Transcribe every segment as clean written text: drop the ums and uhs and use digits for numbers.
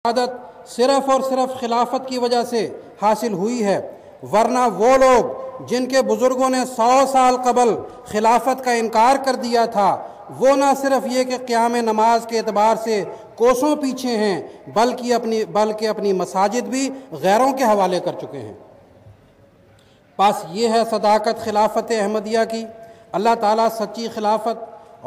عادت صرف اور صرف خلافت کی وجہ سے حاصل ہوئی ہے، ورنہ وہ لوگ جن کے بزرگوں نے 100 سال قبل خلافت کا انکار کر دیا تھا، وہ نہ صرف یہ کہ قیام نماز کے اعتبار سے کوسوں پیچھے ہیں بلکہ اپنی مساجد بھی غیروں کے حوالے کر چکے ہیں۔ بس یہ ہے صداقت خلافت احمدیہ کی۔ اللہ تعالیٰ سچی خلافت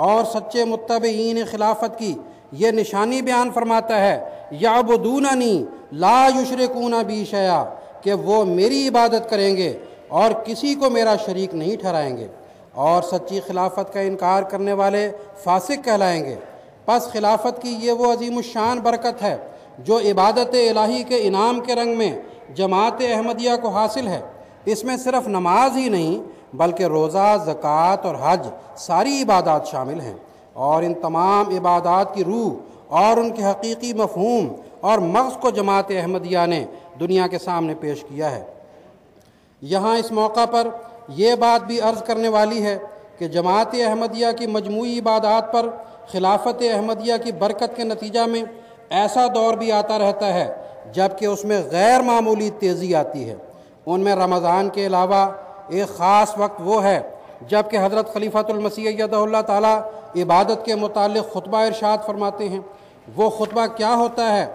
اور سچے متبعین خلافت کی یہ نشانی بیان فرماتا ہے، یعبدوننی لا یشرکون بی شیئا، کہ وہ میری عبادت کریں گے اور کسی کو میرا شریک نہیں ٹھہرائیں گے، اور سچی خلافت کا انکار کرنے والے فاسق کہلائیں گے۔ پس خلافت کی یہ وہ عظیم الشان برکت ہے جو عبادت الہی کے انعام کے رنگ میں جماعت احمدیہ کو حاصل ہے۔ اس میں صرف نماز ہی نہیں بلکہ روزہ، زکوٰۃ اور حج ساری عبادات شامل ہیں، اور ان تمام عبادات کی روح اور ان کے حقیقی مفہوم اور مغز کو جماعت احمدیہ نے دنیا کے سامنے پیش کیا ہے۔ یہاں اس موقع پر یہ بات بھی عرض کرنے والی ہے کہ جماعت احمدیہ کی مجموعی عبادات پر خلافت احمدیہ کی برکت کے نتیجہ میں ایسا دور بھی آتا رہتا ہے جب کہ اس میں غیر معمولی تیزی آتی ہے۔ ان میں رمضان کے علاوہ ایک خاص وقت وہ ہے جب کہ حضرت خلیفۃ المسیح ایدہ اللہ تعالیٰ عبادت کے متعلق خطبہ ارشاد فرماتے ہیں۔ وہ خطبہ کیا ہوتا ہے؟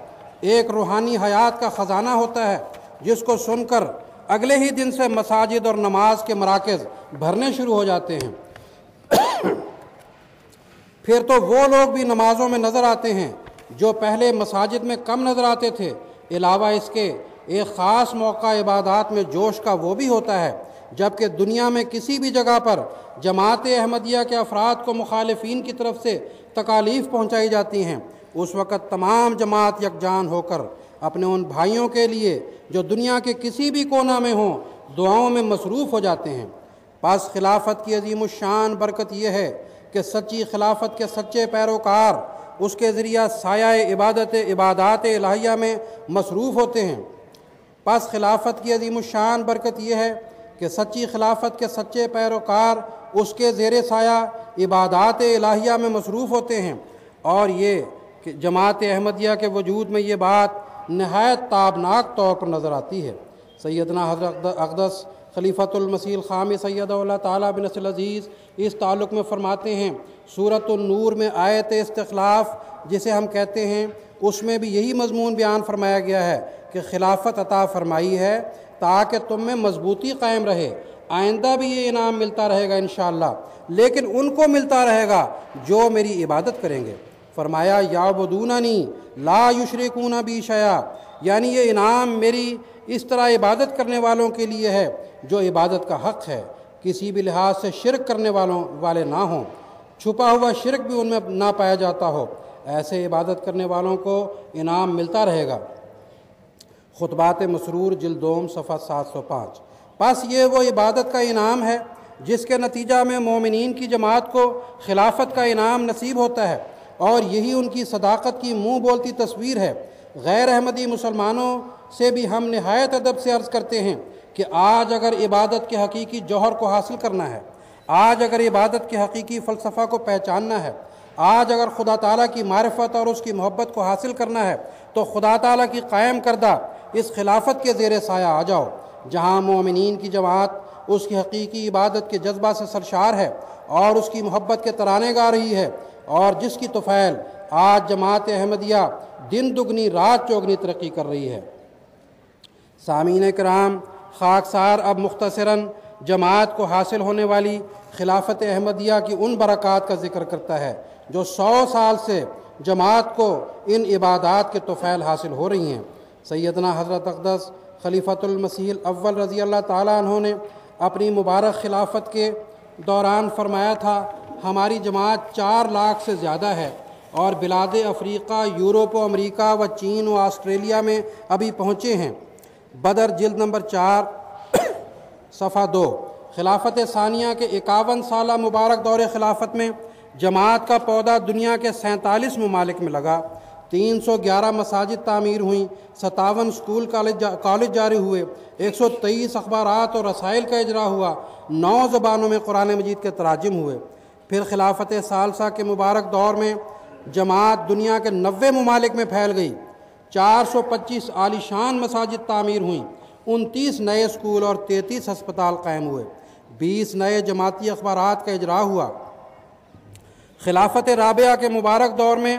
ایک روحانی حیات کا خزانہ ہوتا ہے جس کو سن کر اگلے ہی دن سے مساجد اور نماز کے مراکز بھرنے شروع ہو جاتے ہیں۔ پھر تو وہ لوگ بھی نمازوں میں نظر آتے ہیں جو پہلے مساجد میں کم نظر آتے تھے۔ علاوہ اس کے ایک خاص موقع عبادات میں جوش کا وہ بھی ہوتا ہے جبکہ دنیا میں کسی بھی جگہ پر جماعت احمدیہ کے افراد کو مخالفین کی طرف سے تکالیف پہنچائی جاتی ہیں، اس وقت تمام جماعت یکجان ہو کر اپنے ان بھائیوں کے لیے جو دنیا کے کسی بھی کونا میں ہوں دعاؤں میں مصروف ہو جاتے ہیں۔ پس خلافت کی عظیم الشان برکت یہ ہے کہ سچی خلافت کے سچے پیروکار اس کے ذریعہ سایہ عبادات الہیہ میں مصروف ہوتے ہیں۔ پس خلافت کی عظیم الشان برکت یہ ہے کہ سچی خلافت کے سچے پیروکار اس کے زیر سایہ عبادات الہیہ میں مصروف ہوتے ہیں، اور یہ کہ جماعت احمدیہ کے وجود میں یہ بات نہایت تابناک طور پر نظر آتی ہے۔ سیدنا حضرت اقدس خلیفۃ المسیح الخامس سیدہ اللہ تعالیٰ بن نصر العزیز اس تعلق میں فرماتے ہیں، سورۃ النور میں آیت استخلاف جسے ہم کہتے ہیں، اس میں بھی یہی مضمون بیان فرمایا گیا ہے کہ خلافت عطا فرمائی ہے تاکہ تم میں مضبوطی قائم رہے، آئندہ بھی یہ انعام ملتا رہے گا انشاءاللہ، لیکن ان کو ملتا رہے گا جو میری عبادت کریں گے۔ فرمایا یعبدوننی لا یشرکون بی شیئا، یعنی یہ انعام میری اس طرح عبادت کرنے والوں کے لیے ہے جو عبادت کا حق ہے، کسی بھی لحاظ سے شرک کرنے والے نہ ہوں، چھپا ہوا شرک بھی ان میں نہ پایا جاتا ہو، ایسے عبادت کرنے والوں کو انعام ملتا رہے گا۔ خطبات مسرور جلد دوم صفحہ 705۔ پس یہ وہ عبادت کا انعام ہے جس کے نتیجہ میں مومنین کی جماعت کو خلافت کا انعام نصیب ہوتا ہے، اور یہی ان کی صداقت کی منہ بولتی تصویر ہے۔ غیر احمدی مسلمانوں سے بھی ہم نہایت ادب سے عرض کرتے ہیں کہ آج اگر عبادت کے حقیقی جوہر کو حاصل کرنا ہے، آج اگر عبادت کے حقیقی فلسفہ کو پہچاننا ہے، آج اگر خدا تعالیٰ کی معرفت اور اس کی محبت کو حاصل کرنا ہے تو خدا تعالیٰ کی قائم کردہ اس خلافت کے زیر سایہ آ جاؤ، جہاں مومنین کی جماعت اس کی حقیقی عبادت کے جذبہ سے سرشار ہے اور اس کی محبت کے ترانے گا رہی ہے، اور جس کی طفیل آج جماعت احمدیہ دن دگنی رات چوگنی ترقی کر رہی ہے۔ سامعین کرام، خاکسار اب مختصراً جماعت کو حاصل ہونے والی خلافت احمدیہ کی ان برکات کا ذکر کرتا ہے جو 100 سال سے جماعت کو ان عبادات کے طفیل حاصل ہو رہی ہیں۔ سیدنا حضرت اقدس خلیفۃ المسیح الاول رضی اللہ تعالیٰ عنہ نے اپنی مبارک خلافت کے دوران فرمایا تھا، ہماری جماعت 4 لاکھ سے زیادہ ہے اور بلاد افریقہ، یورپ و امریکہ و چین و آسٹریلیا میں ابھی پہنچے ہیں۔ بدر جلد نمبر 4 صفحہ 2۔ خلافت ثانیہ کے 51 سالہ مبارک دور خلافت میں جماعت کا پودا دنیا کے 47 ممالک میں لگا، 311 مساجد تعمیر ہوئیں، 57 سکول کالج جاری ہوئے، 123 اخبارات اور رسائل کا اجرا ہوا، 9 زبانوں میں قرآن مجید کے تراجم ہوئے۔ پھر خلافت ثالثہ کے مبارک دور میں جماعت دنیا کے 90 ممالک میں پھیل گئی، 425 عالیشان مساجد تعمیر ہوئیں، 29 نئے اسکول اور 33 ہسپتال قائم ہوئے، 20 نئے جماعتی اخبارات کا اجرا ہوا۔ خلافت رابعہ کے مبارک دور میں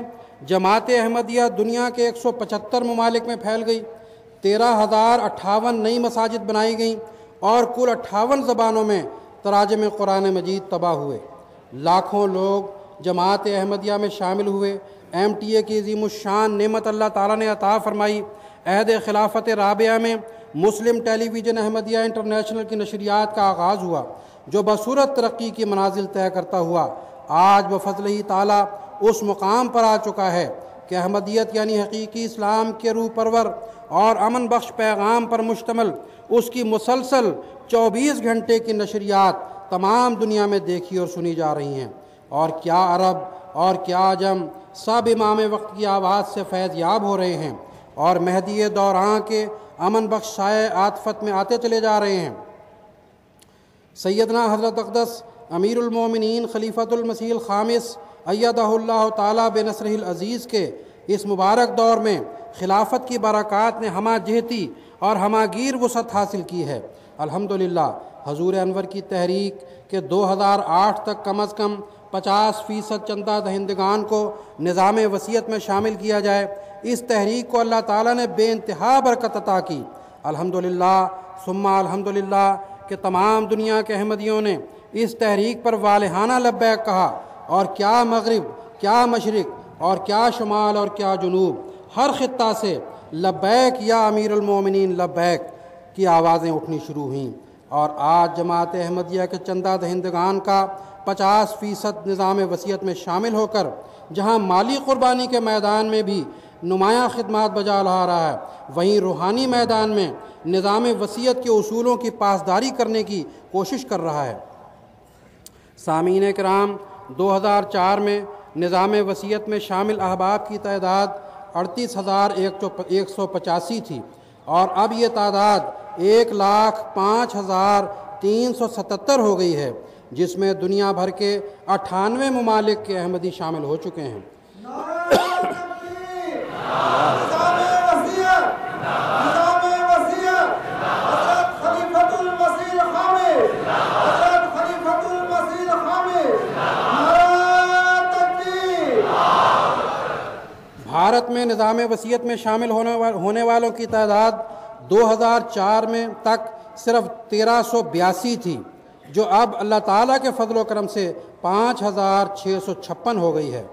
جماعت احمدیہ دنیا کے 175 ممالک میں پھیل گئی، 13,058 نئی مساجد بنائی گئیں اور کل 58 زبانوں میں تراجم قرآن مجید طبع ہوئے۔ لاکھوں لوگ جماعت احمدیہ میں شامل ہوئے۔ MTA کی عظیم الشان نعمت اللہ تعالیٰ نے عطا فرمائی۔ عہد خلافت رابعہ میں مسلم ٹیلی ویژن احمدیہ انٹرنیشنل کی نشریات کا آغاز ہوا، جو بصورت ترقی کی منازل طے کرتا ہوا آج بفضلہ تعالیٰ اس مقام پر آ چکا ہے کہ احمدیت یعنی حقیقی اسلام کے روح پرور اور امن بخش پیغام پر مشتمل اس کی مسلسل 24 گھنٹے کی نشریات تمام دنیا میں دیکھی اور سنی جا رہی ہیں، اور کیا عرب اور کیا عجم سب امام وقت کی آواز سے فیض یاب ہو رہے ہیں اور مہدی دوراں کے امن بخش سائے عاطفت میں آتے چلے جا رہے ہیں۔ سیدنا حضرت اقدس امیر المومنین خلیفۃ المسیح الخامس ایدہ اللہ تعالیٰ بنصرہ العزیز کے اس مبارک دور میں خلافت کی برکات نے ہمہ جہتی اور ہمہ گیر وسعت حاصل کی ہے۔ الحمدللہ حضور انور کی تحریک کہ 2008 تک کم از کم 50% چندہ دہندگان کو نظام وصیت میں شامل کیا جائے، اس تحریک کو اللہ تعالیٰ نے بے انتہا برکت عطا کی۔ الحمدللہ ثم الحمدللہ کہ تمام دنیا کے احمدیوں نے اس تحریک پر والہانہ لبیک کہا، اور کیا مغرب، کیا مشرق اور کیا شمال اور کیا جنوب، ہر خطہ سے لبیک یا امیر المومنین لبیک کی آوازیں اٹھنی شروع ہوئیں، اور آج جماعت احمدیہ کے چندہ دہندگان کا 50% نظام وصیت میں شامل ہو کر جہاں مالی قربانی کے میدان میں بھی نمایاں خدمات بجا لا رہا ہے، وہیں روحانی میدان میں نظام وصیت کے اصولوں کی پاسداری کرنے کی کوشش کر رہا ہے۔ سامعین کرام، 2004 میں نظام وصیت میں شامل احباب کی تعداد 38,185 تھی، اور اب یہ تعداد 1,05,377 ہو گئی ہے، جس میں دنیا بھر کے 98 ممالک کے احمدی شامل ہو چکے ہیں۔ بھارت میں نظام وصیت میں شامل ہونے والوں کی تعداد 2004 میں تک صرف 1382 تھی، جو اب اللہ تعالیٰ کے فضل و کرم سے 5,656 ہو گئی ہے۔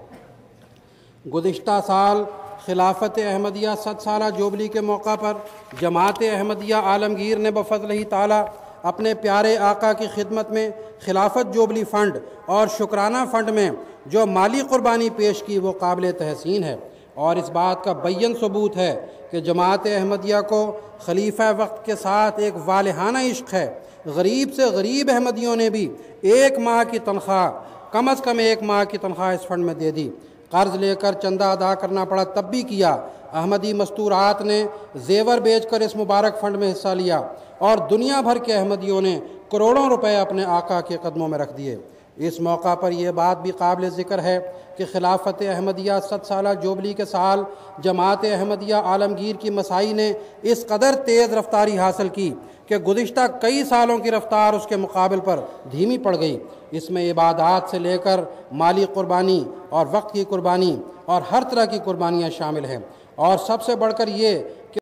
گزشتہ سال خلافت احمدیہ 100 سالہ جوبلی کے موقع پر جماعت احمدیہ عالمگیر نے بفضلہ تعالیٰ اپنے پیارے آقا کی خدمت میں خلافت جوبلی فنڈ اور شکرانہ فنڈ میں جو مالی قربانی پیش کی وہ قابل تحسین ہے، اور اس بات کا بیان ثبوت ہے کہ جماعت احمدیہ کو خلیفہ وقت کے ساتھ ایک والہانہ عشق ہے۔ غریب سے غریب احمدیوں نے بھی 1 ماہ کی تنخواہ، کم از کم 1 ماہ کی تنخواہ اس فنڈ میں دے دی۔ قرض لے کر چندہ ادا کرنا پڑا تب بھی کیا۔ احمدی مستورات نے زیور بیچ کر اس مبارک فنڈ میں حصہ لیا، اور دنیا بھر کے احمدیوں نے کروڑوں روپے اپنے آقا کے قدموں میں رکھ دیے۔ اس موقع پر یہ بات بھی قابل ذکر ہے کہ خلافت احمدیہ 100 سالہ جوبلی کے سال جماعت احمدیہ عالمگیر کی مساعی نے اس قدر تیز رفتاری حاصل کی کہ گزشتہ کئی سالوں کی رفتار اس کے مقابل پر دھیمی پڑ گئی۔ اس میں عبادات سے لے کر مالی قربانی اور وقت کی قربانی اور ہر طرح کی قربانیاں شامل ہیں، اور سب سے بڑھ کر یہ